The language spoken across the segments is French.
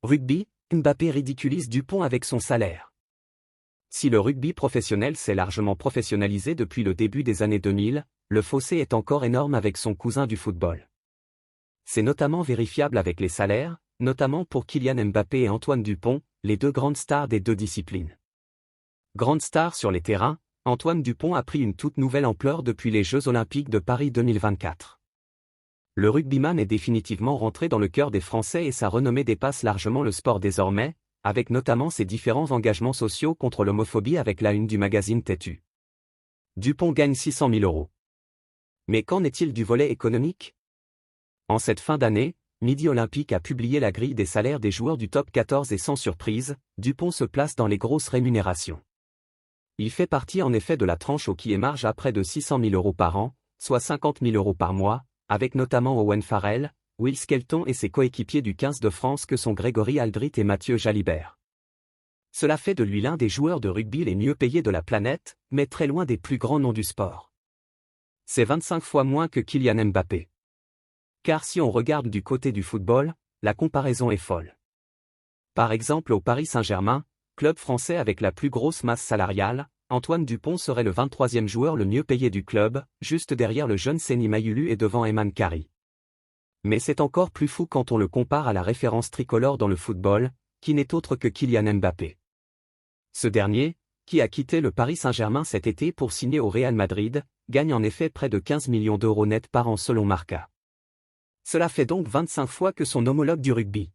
Rugby, Mbappé ridiculise Dupont avec son salaire. Si le rugby professionnel s'est largement professionnalisé depuis le début des années 2000, le fossé est encore énorme avec son cousin du football. C'est notamment vérifiable avec les salaires, notamment pour Kylian Mbappé et Antoine Dupont, les deux grandes stars des deux disciplines. Grande star sur les terrains, Antoine Dupont a pris une toute nouvelle ampleur depuis les Jeux Olympiques de Paris 2024. Le rugbyman est définitivement rentré dans le cœur des Français et sa renommée dépasse largement le sport désormais, avec notamment ses différents engagements sociaux contre l'homophobie avec la une du magazine Têtu. Dupont gagne 600 000 €. Mais qu'en est-il du volet économique? En cette fin d'année, Midi Olympique a publié la grille des salaires des joueurs du top 14 et sans surprise, Dupont se place dans les grosses rémunérations. Il fait partie en effet de la tranche qui émarge à près de 600 000 € par an, soit 50 000 € par mois, avec notamment Owen Farrell, Will Skelton et ses coéquipiers du 15 de France que sont Grégory Aldrit et Mathieu Jalibert. Cela fait de lui l'un des joueurs de rugby les mieux payés de la planète, mais très loin des plus grands noms du sport. C'est 25 fois moins que Kylian Mbappé. Car si on regarde du côté du football, la comparaison est folle. Par exemple au Paris Saint-Germain, club français avec la plus grosse masse salariale, Antoine Dupont serait le 23e joueur le mieux payé du club, juste derrière le jeune Seny Mayulu et devant Eman Khari. Mais c'est encore plus fou quand on le compare à la référence tricolore dans le football, qui n'est autre que Kylian Mbappé. Ce dernier, qui a quitté le Paris Saint-Germain cet été pour signer au Real Madrid, gagne en effet près de 15 millions € net par an selon Marca. Cela fait donc 25 fois que son homologue du rugby.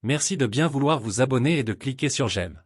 Merci de bien vouloir vous abonner et de cliquer sur j'aime.